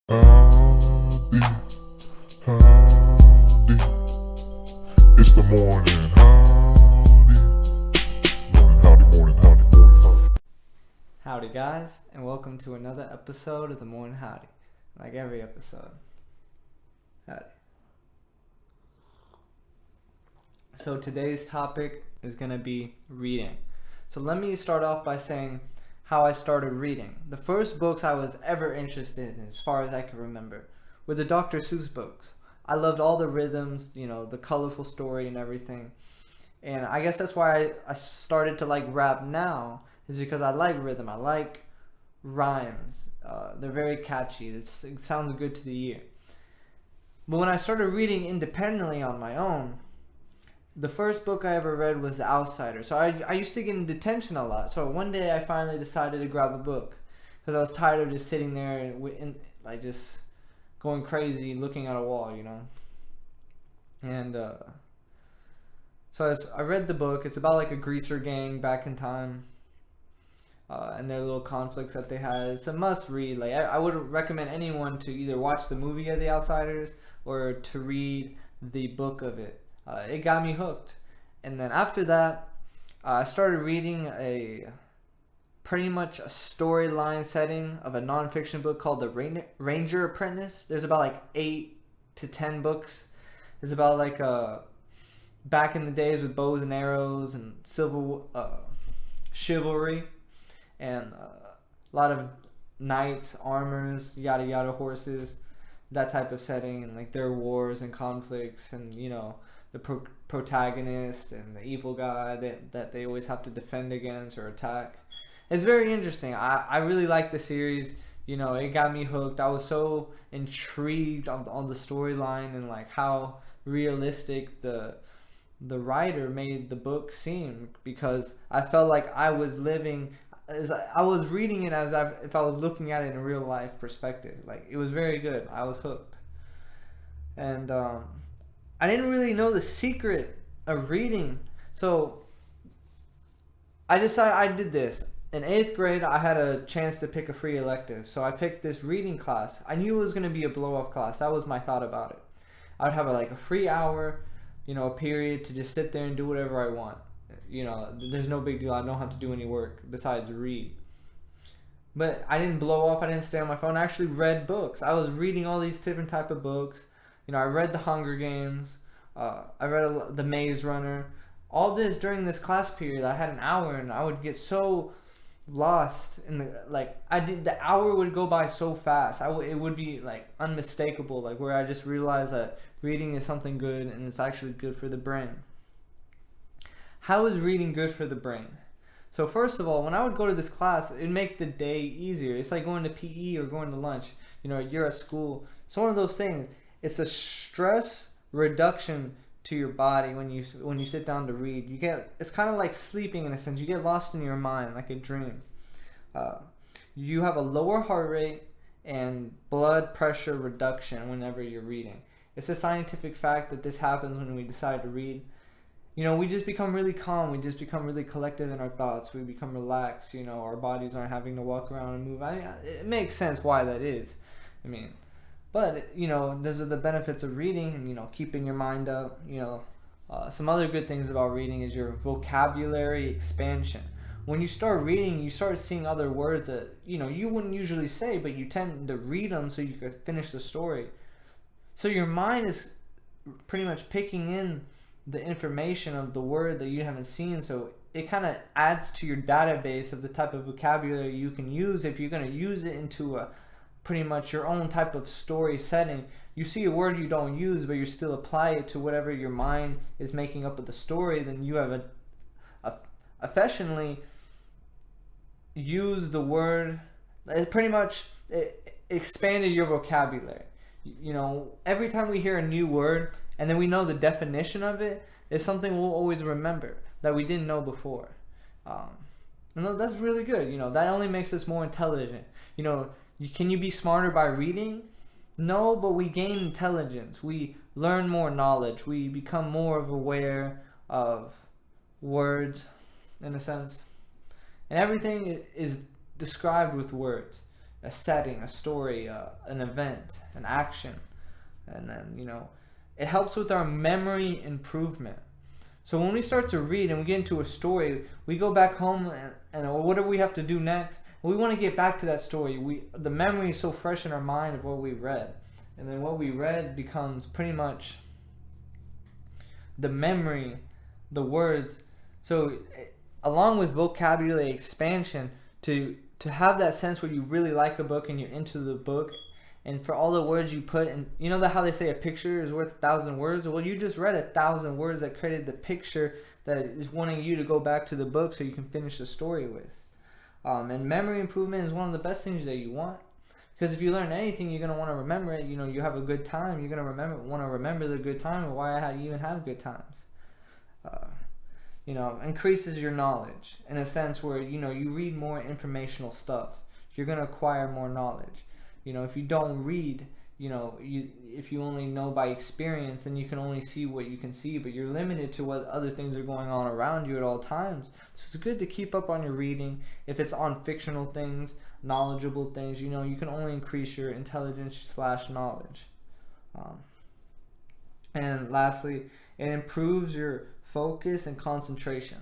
Howdy, howdy, it's the morning howdy, morning howdy. Howdy guys, and welcome to another episode of the Morning Howdy. Like every episode. Howdy. So today's topic is going to be reading. So let me start off by saying how I started reading. The first books I was ever interested in, as far as I can remember, were the Dr. Seuss books. I loved all the rhythms, the colorful story and everything. And I guess that's why I started to like rap now, is because I like rhythm. I like rhymes. They're very catchy. It sounds good to the ear. But when I started reading independently on my own, the first book I ever read was The Outsider. So I used to get in detention a lot. So one day I finally decided to grab a book because I was tired of just sitting there and like just going crazy looking at a wall, And so I read the book. It's about like a greaser gang back in time. And their little conflicts that they had. It's a must read. Like I would recommend anyone to either watch the movie of The Outsiders or to read the book of it. It got me hooked. And then after that, I started reading pretty much a storyline setting of a nonfiction book called The Ranger Apprentice. There's about like 8 to 10 books. It's about like back in the days with bows and arrows and chivalry. And a lot of knights, armors, yada yada, horses, that type of setting, and like their wars and conflicts, and the protagonist and the evil guy that they always have to defend against or attack. It's very interesting. I really like the series. It got me hooked. I was so intrigued on the storyline and like how realistic the writer made the book seem, because I felt like I was living. I was reading it as if I was looking at it in a real life perspective. Like, it was very good. I was hooked. And I didn't really know the secret of reading. So I decided I did this. In 8th grade, I had a chance to pick a free elective. So I picked this reading class. I knew it was going to be a blow-off class. That was my thought about it. I would have a free hour, a period to just sit there and do whatever I want. There's no big deal. I don't have to do any work besides read. But I didn't blow off. I didn't stay on my phone. I actually read books. I was reading all these different type of books. I read The Hunger Games. I read The Maze Runner. All this during this class period. I had an hour, and I would get so lost in the hour would go by so fast. It would be like unmistakable, like where I just realized that reading is something good, and it's actually good for the brain. How is reading good for the brain? So first of all, when I would go to this class, it'd make the day easier. It's like going to PE or going to lunch. You're at school. It's one of those things. It's a stress reduction to your body when you sit down to read. It's kind of like sleeping in a sense. You get lost in your mind like a dream. You have a lower heart rate and blood pressure reduction whenever you're reading. It's a scientific fact that this happens when we decide to read. We just become really calm. We just become really collected in our thoughts. We become relaxed. Our bodies aren't having to walk around and move. It makes sense why that is. But, those are the benefits of reading and, keeping your mind up. Some other good things about reading is your vocabulary expansion. When you start reading, you start seeing other words that, you wouldn't usually say, but you tend to read them so you could finish the story. So your mind is pretty much picking in the information of the word that you haven't seen, so it kind of adds to your database of the type of vocabulary you can use if you're going to use it into a pretty much your own type of story setting. You see a word you don't use, but you still apply it to whatever your mind is making up of the story, then you have efficiently used the word. It pretty much expanded your vocabulary. Every time we hear a new word and then we know the definition of it, it's something we'll always remember that we didn't know before. And that's really good. That only makes us more intelligent. Can you be smarter by reading? No, but we gain intelligence. We learn more knowledge. We become more aware of words, in a sense. And everything is described with words. a setting, a story, an event, an action. And then, it helps with our memory improvement. So when we start to read and we get into a story, we go back home and whatever we have to do next, we want to get back to that story. The memory is so fresh in our mind of what we read. And then what we read becomes pretty much the memory, the words. So along with vocabulary expansion, to have that sense where you really like a book and you're into the book, and for all the words you put, and you know how they say a picture is worth 1,000 words? Well, you just read 1,000 words that created the picture that is wanting you to go back to the book so you can finish the story with. And memory improvement is one of the best things that you want. Because if you learn anything, you're going to want to remember it. You have a good time. You're going to want to remember the good time and why you even have good times. Increases your knowledge in a sense where, you read more informational stuff. You're going to acquire more knowledge. If you don't read, if you only know by experience, then you can only see what you can see, but you're limited to what other things are going on around you at all times. So it's good to keep up on your reading. If it's on fictional things, knowledgeable things, you can only increase your intelligence / knowledge. And lastly, it improves your focus and concentration.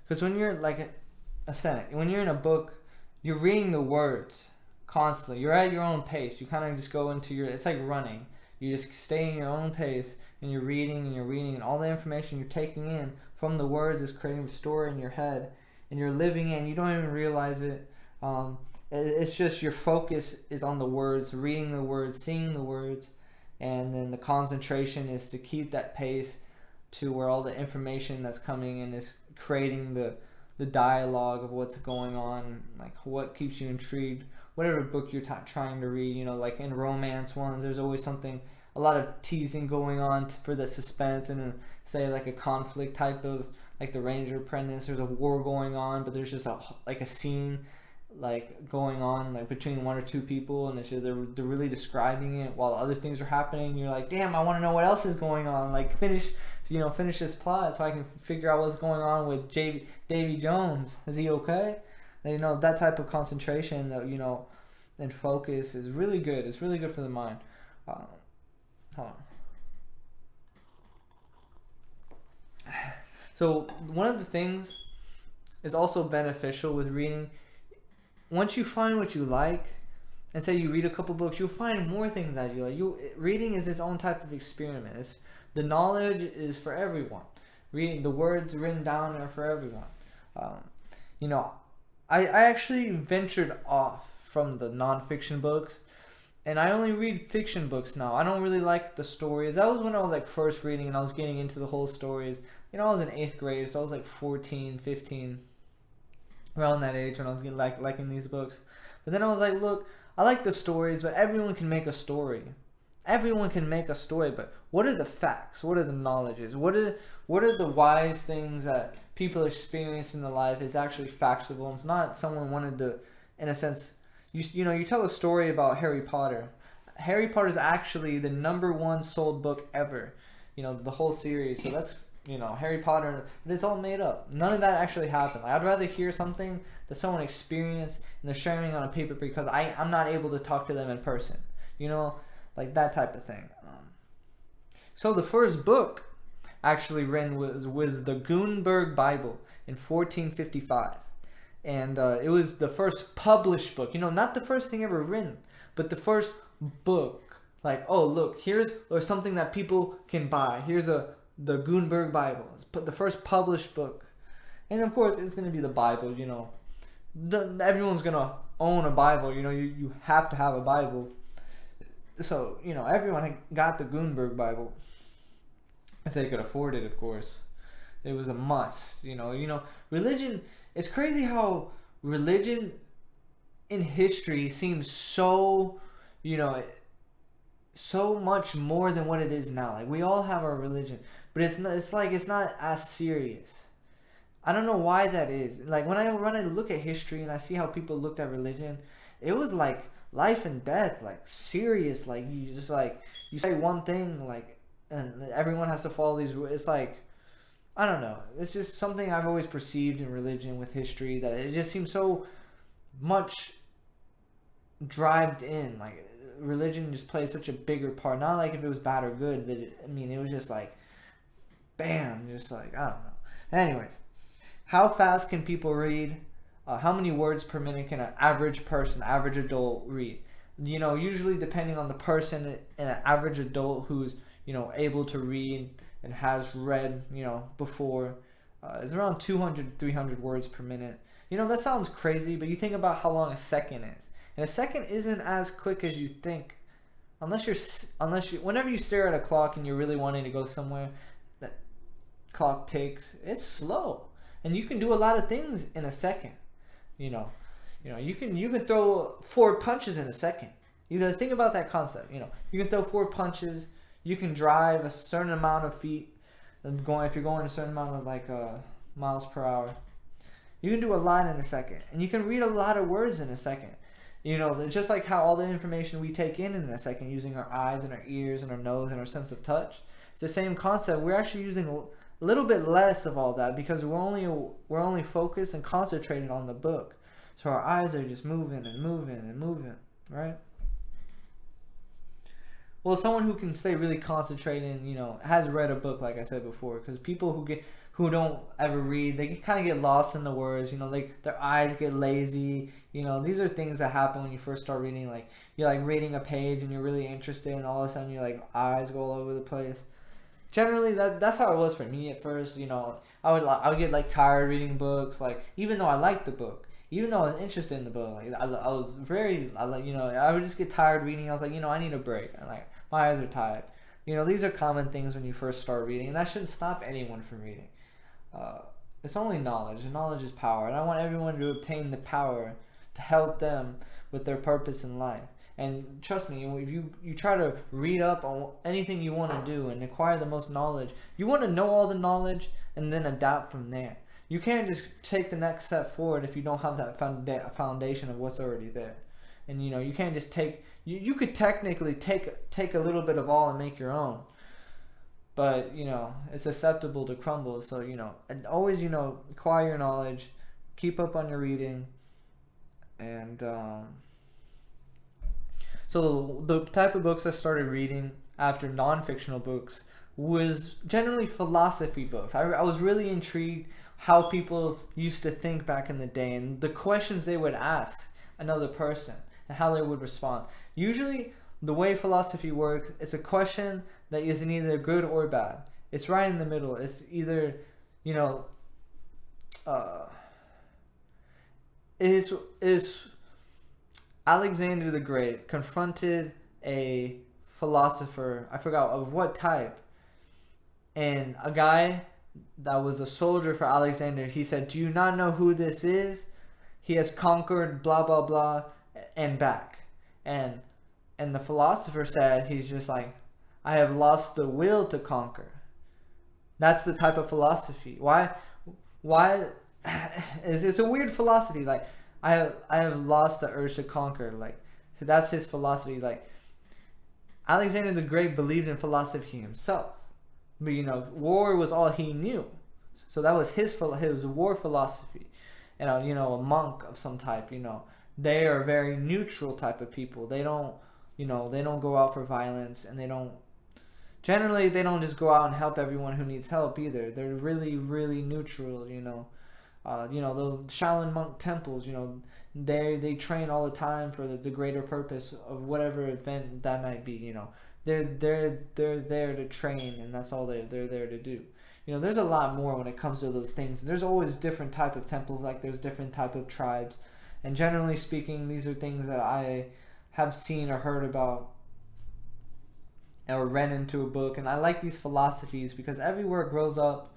Because when you're when you're in a book, you're reading the words constantly. You're at your own pace. You kind of just go into it's like running. You just stay in your own pace and you're reading and all the information you're taking in from the words is creating the story in your head and you're living in. You don't even realize it. It's just your focus is on the words, reading the words, seeing the words, and then the concentration is to keep that pace to where all the information that's coming in is creating the dialogue of what's going on, like what keeps you intrigued. Whatever book you're trying to read, like in romance ones, there's always a lot of teasing going on for the suspense, and say like a conflict type of, like the Ranger Apprentice, there's a war going on, but there's just a scene like going on like between one or two people, and they're really describing it while other things are happening. You're like, damn, I want to know what else is going on. Like finish this plot so I can figure out what's going on with Davy Jones. Is he okay? That type of concentration, and focus is really good. It's really good for the mind. Hold on. So one of the things is also beneficial with reading. Once you find what you like, and say you read a couple books, you'll find more things that you like. Reading is its own type of experiment. The knowledge is for everyone. Reading the words written down are for everyone. I actually ventured off from the nonfiction books, and I only read fiction books now. I don't really like the stories. That was when I was first reading and I was getting into the whole stories. I was in 8th grade, so I was 14, 15, around that age when I was getting liking these books. But then I was like, look, I like the stories, but everyone can make a story. Everyone can make a story, but what are the facts? What are the knowledges? What are the wise things that people experience in their life is actually factual? And it's not someone wanted to, in a sense, you tell a story about Harry Potter. Harry Potter is actually the #1 sold book ever. The whole series. So that's, Harry Potter, but it's all made up. None of that actually happened. I'd rather hear something that someone experienced and they're sharing on a paper because I'm not able to talk to them in person. Like that type of thing. So the first book actually written was the Gutenberg Bible in 1455. And it was the first published book. Not the first thing ever written, but the first book. Like, oh, look, here's something that people can buy. Here's the Gutenberg Bible. It's the first published book. And of course, it's going to be the Bible, everyone's going to own a Bible. You have to have a Bible. So, everyone got the Gutenberg Bible. If they could afford it, of course. It was a must. Religion, it's crazy how religion in history seems so, so much more than what it is now. Like, we all have our religion, but it's not as serious. I don't know why that is. Like, when I look at history and I see how people looked at religion, it was like life and death, like serious. Like, you just you say one thing, and everyone has to follow these rules. It's like, I don't know. It's just something I've always perceived in religion with history, that it just seems so much drived in. Like religion just played such a bigger part. Not like if it was bad or good, but it was just like, bam, just like, I don't know. Anyways, how fast can people read? How many words per minute can an average person, average adult read? Usually depending on the person, an average adult who's, able to read and has read, before, is around 200, 300 words per minute. That sounds crazy, but you think about how long a second is. And a second isn't as quick as you think. Whenever you stare at a clock and you're really wanting to go somewhere, that clock takes, it's slow. And you can do a lot of things in a second. You can throw 4 punches in a second. Think about that concept. You can throw 4 punches. You can drive a certain amount of feet. If you're going a certain amount of miles per hour, you can do a lot in a second, and you can read a lot of words in a second. Just like how all the information we take in a second, using our eyes and our ears and our nose and our sense of touch, it's the same concept. We're actually using a little bit less of all that because we're only focused and concentrated on the book. So our eyes are just moving and moving and moving, right? Well, someone who can stay really concentrated and, has read a book, like I said before, because people who don't ever read, they kind of get lost in the words, their eyes get lazy. These are things that happen when you first start reading. Like, you're like reading a page and you're really interested, and all of a sudden your eyes go all over the place. Generally, that's how it was for me at first. I would get tired reading books, even though I liked the book, even though I was interested in the book. I would just get tired reading. I was like, I need a break. And my eyes are tired. These are common things when you first start reading, and that shouldn't stop anyone from reading. It's only knowledge, and knowledge is power. And I want everyone to obtain the power to help them with their purpose in life. And trust me, if you try to read up on anything you want to do and acquire the most knowledge, you want to know all the knowledge and then adapt from there. You can't just take the next step forward if you don't have that foundation of what's already there. And you can't just take. You could technically take a little bit of all and make your own, but it's susceptible to crumble. So and always acquire your knowledge, keep up on your reading, and so the type of books I started reading after non-fictional books was generally philosophy books. I was really intrigued how people used to think back in the day and the questions they would ask another person and how they would respond. Usually, the way philosophy works, it's a question that isn't either good or bad. It's right in the middle. It's either, is Alexander the Great confronted a philosopher, I forgot of what type, and a guy that was a soldier for Alexander, he said, "Do you not know who this is? He has conquered blah blah blah and back." And the philosopher said, he's just like, "I have lost the will to conquer." That's the type of philosophy. Why it's a weird philosophy. I have lost the urge to conquer. That's his philosophy. Alexander the Great believed in philosophy himself, but war was all he knew. So that was his war philosophy. And a monk of some type. They are very neutral type of people. They don't go out for violence, and they don't just go out and help everyone who needs help either. They're really, really neutral. The Shaolin monk temples, they train all the time for the greater purpose of whatever event that might be. They're there to train, and that's all they're there to do. There's a lot more when it comes to those things. There's always different type of temples, there's different type of tribes, and generally speaking, these are things that I have seen or heard about or read into a book. And I like these philosophies because everywhere grows up,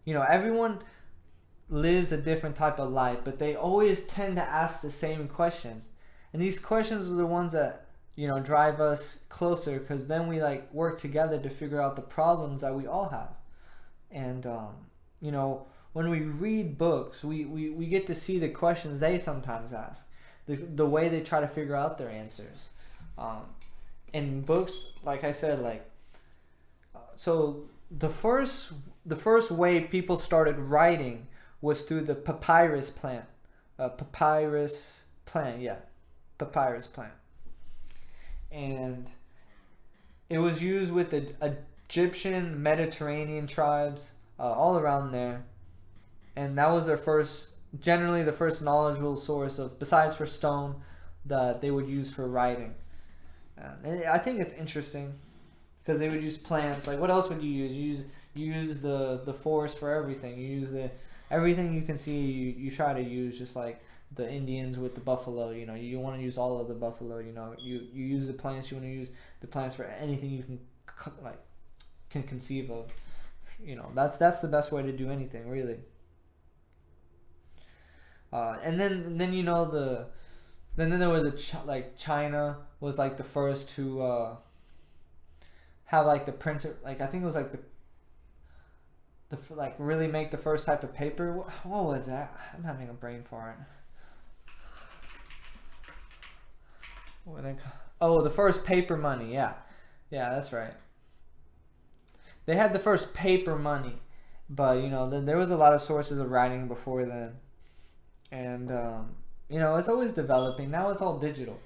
everyone lives a different type of life, but they always tend to ask the same questions. And these questions are the ones that, drive us closer, because then we work together to figure out the problems that we all have. And, when we read books, we get to see the questions they sometimes ask, the way they try to figure out their answers. In books, like I said, so the first way people started writing was through the papyrus plant. Yeah. papyrus plant. And it was used with the Egyptian Mediterranean tribes all around there. And that was their first, generally the first knowledgeable source of, besides for stone, that they would use for writing. And I think it's interesting because they would use plants. Like, what else would you use? You use the forest for everything. You use everything you can see. You try to use, just like the Indians with the buffalo. You know, you want to use all of the buffalo. You know, you use the plants. You want to use the plants for anything you can conceive of. You know, that's the best way to do anything, really. And then you know then there was China was like the first to have like the printer, like I think it was like the like really make the first type of paper. What was that? I'm having a brain fart. The first paper money. Yeah, that's right. They had the first paper money, but you know there was a lot of sources of writing before then, and you know, it's always developing. Now it's all digital,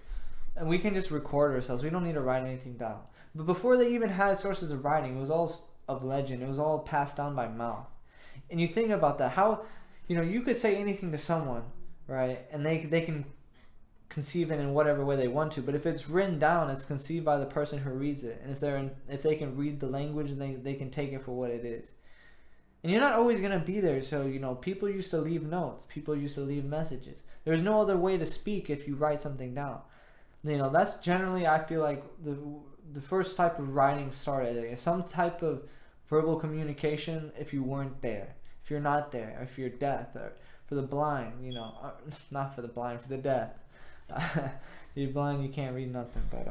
and we can just record ourselves. We don't need to write anything down. But before they even had sources of writing, it was all of legend. It was all passed down by mouth. And you think about that, how, you know, you could say anything to someone, right? And they can conceive it in whatever way they want to. But if it's written down, it's conceived by the person who reads it. And if they can read the language, then they can take it for what it is. And you're not always going to be there. So, you know, people used to leave notes. People used to leave messages. There's no other way to speak if you write something down. You know, that's generally, I feel like, the first type of writing started. Some type of verbal communication if you weren't there. If you're not there. If you're deaf. Or for the blind, you know. Not for the blind, for the deaf. You're blind, you can't read nothing. But,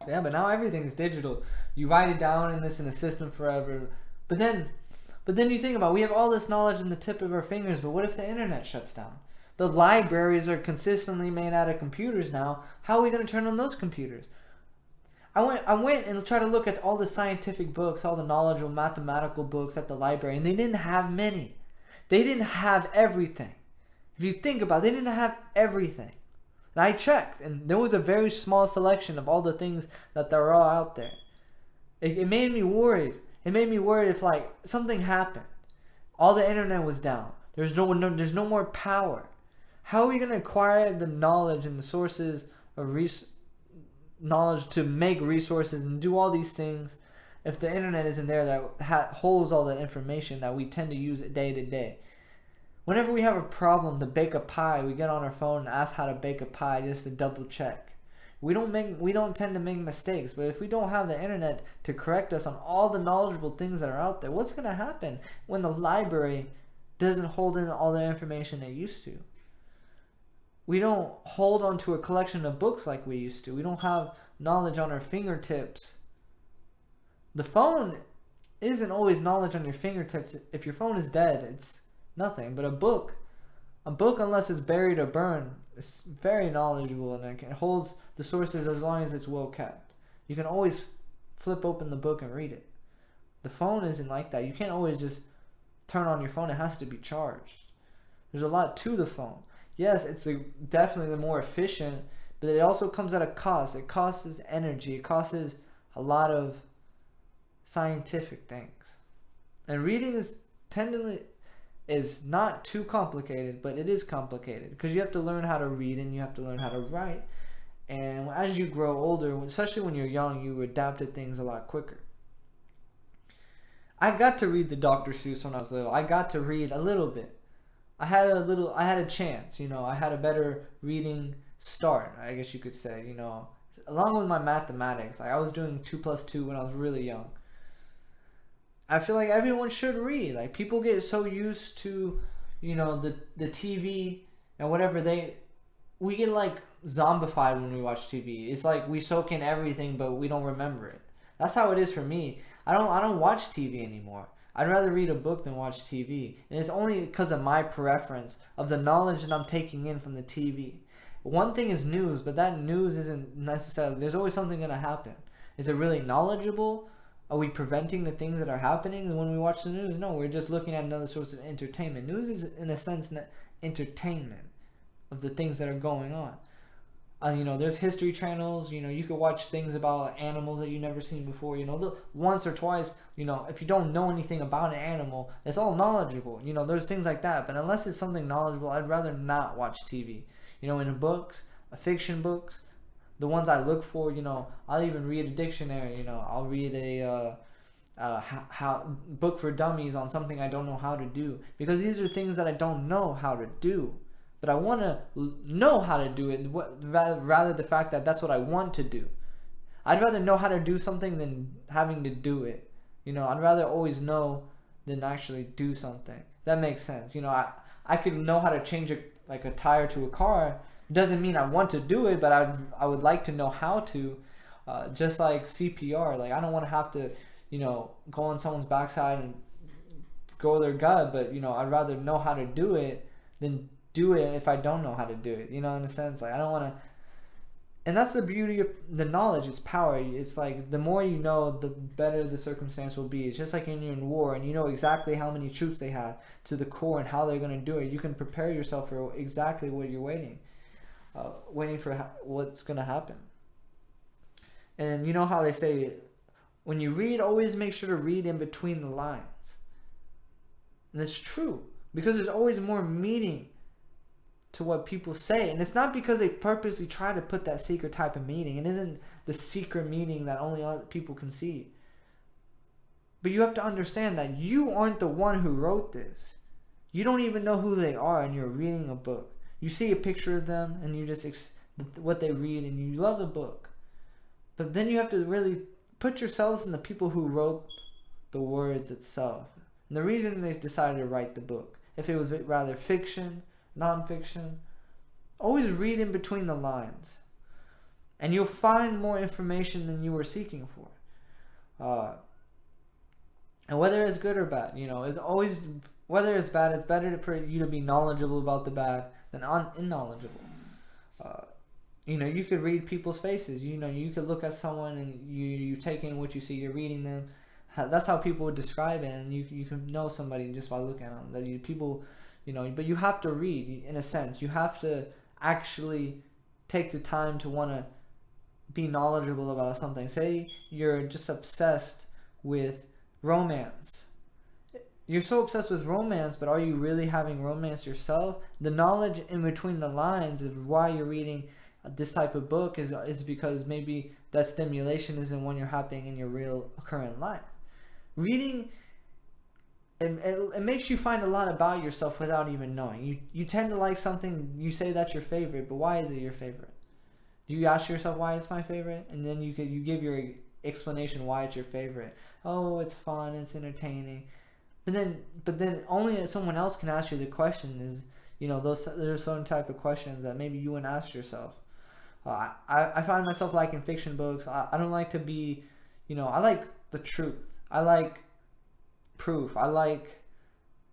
yeah, but now everything's digital. You write it down and it's in a system forever. But then you think about, we have all this knowledge in the tip of our fingers, but what if the internet shuts down? The libraries are consistently made out of computers now. How are we going to turn on those computers? I went and tried to look at all the scientific books, all the knowledgeable mathematical books at the library, and they didn't have many. They didn't have everything. If you think about it, they didn't have everything. And I checked, and there was a very small selection of all the things that are all out there. It made me worried. It made me worried if like something happened. All the internet was down. There's no more power. How are we going to acquire the knowledge and the sources of knowledge to make resources and do all these things if the internet isn't there that holds all that information that we tend to use day to day? Whenever we have a problem to bake a pie, we get on our phone and ask how to bake a pie just to double check. We don't tend to make mistakes, but if we don't have the internet to correct us on all the knowledgeable things that are out there, what's going to happen when the library doesn't hold in all the information it used to? We don't hold on to a collection of books like we used to. We don't have knowledge on our fingertips. The phone isn't always knowledge on your fingertips. If your phone is dead, it's nothing. But a book, unless it's buried or burned, is very knowledgeable, and it holds the sources as long as it's well kept. You can always flip open the book and read it. The phone isn't like that. You can't always just turn on your phone. It has to be charged. There's a lot to the phone. Yes, it's definitely the more efficient, but it also comes at a cost. It costs energy. It costs a lot of scientific things. And reading is not too complicated, but it is complicated because you have to learn how to read and you have to learn how to write. And as you grow older, especially when you're young, you adapt to things a lot quicker. I got to read the Dr. Seuss when I was little. I got to read a little bit. I had a chance, you know. I had a better reading start, I guess you could say, you know. Along with my mathematics, like I was doing 2 + 2 when I was really young. I feel like everyone should read. Like people get so used to, you know, the TV and whatever we get like zombified when we watch TV. It's like we soak in everything, but we don't remember it. That's how it is for me. I don't watch TV anymore. I'd rather read a book than watch TV. And it's only because of my preference, of the knowledge that I'm taking in from the TV. One thing is news, but that news isn't necessarily, there's always something going to happen. Is it really knowledgeable? Are we preventing the things that are happening when we watch the news? No, we're just looking at another source of entertainment. News is, in a sense, entertainment of the things that are going on. There's history channels. You could watch things about animals that you've never seen before. Once or twice. If you don't know anything about an animal, it's all knowledgeable. There's things like that. But unless it's something knowledgeable, I'd rather not watch TV. In the books, fiction books, the ones I look for. I'll even read a dictionary. I'll read a book for dummies on something I don't know how to do, because these are things that I don't know how to do. But I want to know how to do it, rather the fact that that's what I want to do. I'd rather know how to do something than having to do it. I'd rather always know than actually do something. That makes sense. I could know how to change a tire to a car. It doesn't mean I want to do it, but I would like to know how to. Just like CPR. Like, I don't want to have to, go on someone's backside and go their gut. But I'd rather know how to do it than do it if I don't know how to do it. In a sense, like, I don't want to. And that's the beauty of the knowledge. It's power. It's like, the more you know, the better the circumstance will be. It's just like when you're in war and you know exactly how many troops they have to the core and how they're going to do it. You can prepare yourself for exactly what you're waiting for what's going to happen. And you know how they say, when you read, always make sure to read in between the lines. And it's true, because there's always more meaning to what people say. And it's not because they purposely try to put that secret type of meaning. It isn't the secret meaning that only other people can see. But you have to understand that you aren't the one who wrote this. You don't even know who they are, and you're reading a book. You see a picture of them and you just what they read, and you love the book. But then you have to really put yourselves in the people who wrote the words itself. And the reason they decided to write the book. If it was rather fiction, non-fiction, always read in between the lines, and you'll find more information than you were seeking for. And whether it's good or bad, it's always, whether it's bad, it's better for you to be knowledgeable about the bad than unknowledgeable. You could read people's faces. You could look at someone and you take in what you see. You're reading them. That's how people would describe it, and you can know somebody just by looking at them. But you have to read, in a sense. You have to actually take the time to want to be knowledgeable about something. Say you're just obsessed with romance. You're so obsessed with romance, but are you really having romance yourself? The knowledge in between the lines of why you're reading this type of book is because maybe that stimulation isn't one you're having in your real current life. Reading, it makes you find a lot about yourself without even knowing. You tend to like something, you say that's your favorite, but why is it your favorite? Do you ask yourself why it's my favorite? And then you give your explanation why it's your favorite. Oh, it's fun, it's entertaining. But then only someone else can ask you the question. There's certain type of questions that maybe you wouldn't ask yourself. I find myself liking fiction books. I don't like to be, I like the truth. I like proof. I like,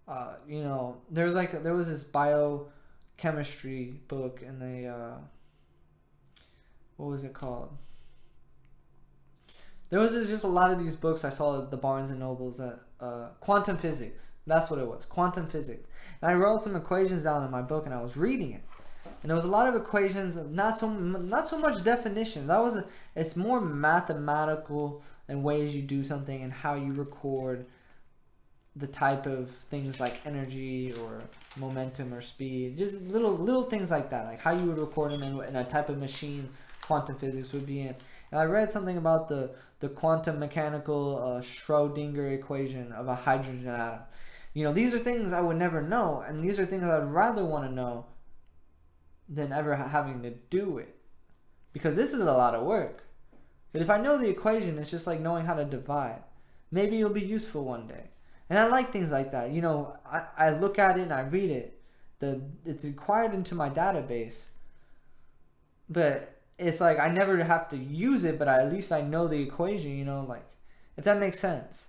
there was this biochemistry book, and what was it called? There was just a lot of these books I saw at the Barnes and Nobles that quantum physics. That's what it was, quantum physics. And I wrote some equations down in my book, and I was reading it. And there was a lot of equations, not so much definitions. It's more mathematical and ways you do something and how you record the type of things like energy or momentum or speed. Just little things like that, like how you would record them in a type of machine quantum physics would be in. And I read something about the quantum mechanical Schrodinger equation of a hydrogen atom. These are things I would never know, and these are things I'd rather want to know than ever having to do it, because this is a lot of work. But if I know the equation, it's just like knowing how to divide. Maybe it'll be useful one day. And I like things like that. I look at it and I read it. It's acquired into my database, but it's like I never have to use it, but at least I know the equation, if that makes sense.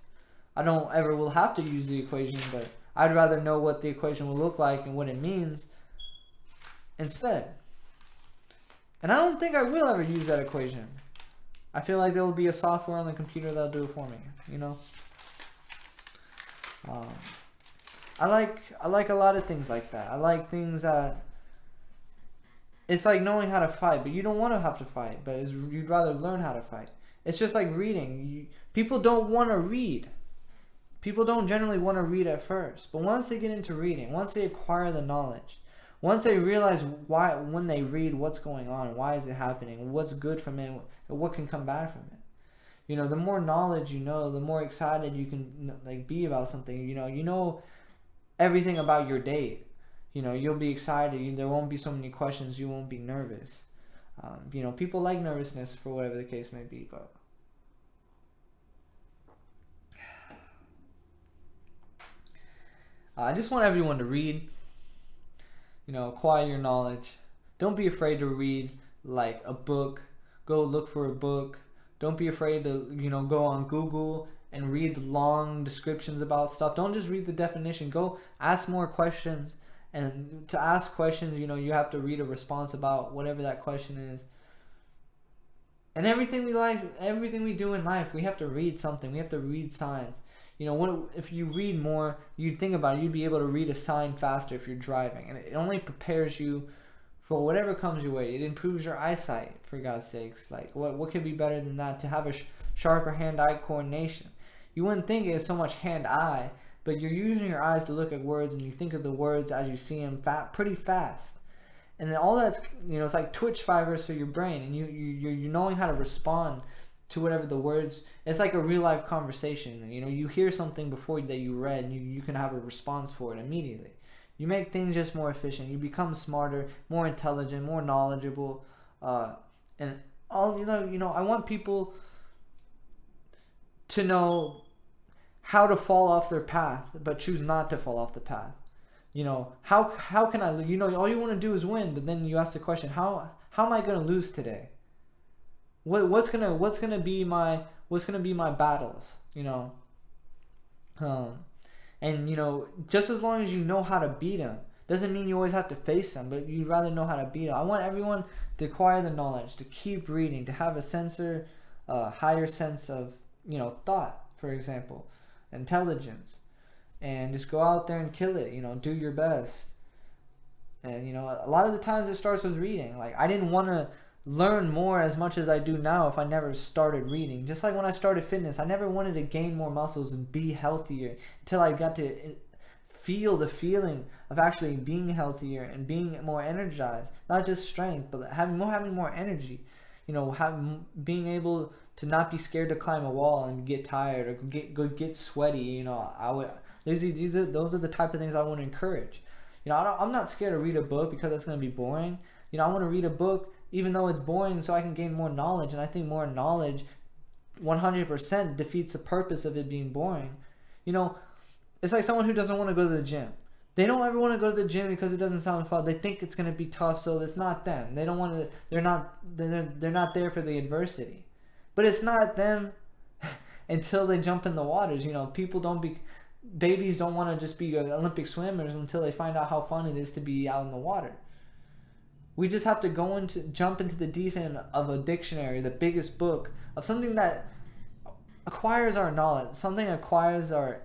I don't ever will have to use the equation, but I'd rather know what the equation will look like and what it means instead. And I don't think I will ever use that equation. I feel like there will be a software on the computer that'll do it for me. You know. I like a lot of things like that. I like things that it's like knowing how to fight, but you don't want to have to fight, but you'd rather learn how to fight. It's just like reading. People don't want to read. People don't generally want to read at first, but once they get into reading, once they acquire the knowledge, once they realize why, when they read, what's going on, why is it happening, what's good from it, and what can come bad from it. You know, the more knowledge you know, the more excited you can like be about something. You know everything about your date. You know, you'll be excited. There won't be so many questions. You won't be nervous. You know, people like nervousness for whatever the case may be, but I just want everyone to read. You know, acquire your knowledge. Don't be afraid to read like a book. Go look for a book. Don't be afraid to, go on Google and read long descriptions about stuff. Don't just read the definition. Go ask more questions. And to ask questions, you have to read a response about whatever that question is. And everything we do in life, we have to read something. We have to read signs. If you read more, you'd think about it, you'd be able to read a sign faster if you're driving. And it only prepares you for whatever comes your way. It improves your eyesight, for God's sakes. Like, what could be better than that? To have a sharper hand-eye coordination. You wouldn't think it's so much hand-eye, but you're using your eyes to look at words, and you think of the words as you see them pretty fast. And then all that's, it's like Twitch fibers for your brain, and you're knowing how to respond to whatever the words. It's like a real-life conversation. You hear something before that you read, and you can have a response for it immediately. You make things just more efficient. You become smarter, more intelligent, more knowledgeable, and all. I want people to know how to fall off their path, but choose not to fall off the path. How can I? All you want to do is win, but then you ask the question, how am I going to lose today? What's gonna be my battles? And just as long as you know how to beat them, doesn't mean you always have to face them, but you'd rather know how to beat them. I want everyone to acquire the knowledge, to keep reading, to have a higher sense of, thought, for example, intelligence, and just go out there and kill it. Do your best. And a lot of the times it starts with reading. Like, I didn't want to learn more as much as I do now if I never started reading. Just like when I started fitness, I never wanted to gain more muscles and be healthier until I got to feel the feeling of actually being healthier and being more energized. Not just strength, but having more energy. Being able to not be scared to climb a wall and get tired or get sweaty. Those are the type of things I want to encourage. I'm not scared to read a book because that's going to be boring. I want to read a book even though it's boring, so I can gain more knowledge. And I think more knowledge 100% defeats the purpose of it being boring. It's like someone who doesn't want to go to the gym. They don't ever want to go to the gym because it doesn't sound fun. They think it's going to be tough, so it's not them. They don't want to. They're not there for the adversity. But it's not them until they jump in the waters. Babies don't want to just be Olympic swimmers until they find out how fun it is to be out in the water. We just have to jump into the deep end of a dictionary, the biggest book, of something that acquires our knowledge, something acquires that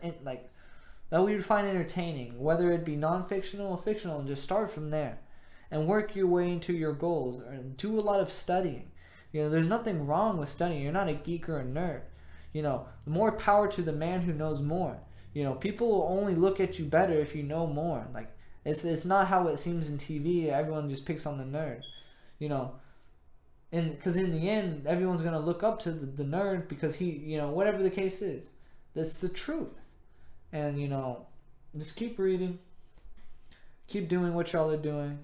we would find entertaining, whether it be non-fictional or fictional, and just start from there and work your way into your goals and do a lot of studying. There's nothing wrong with studying. You're not a geek or a nerd. More power to the man who knows more. People will only look at you better if you know more. Like, it's not how it seems in TV. Everyone just picks on the nerd, and because in the end, everyone's gonna look up to the nerd because he, whatever the case is, that's the truth. And just keep reading, keep doing what y'all are doing,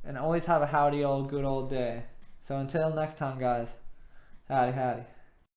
and always have a howdy all good old day. So until next time, guys, howdy howdy.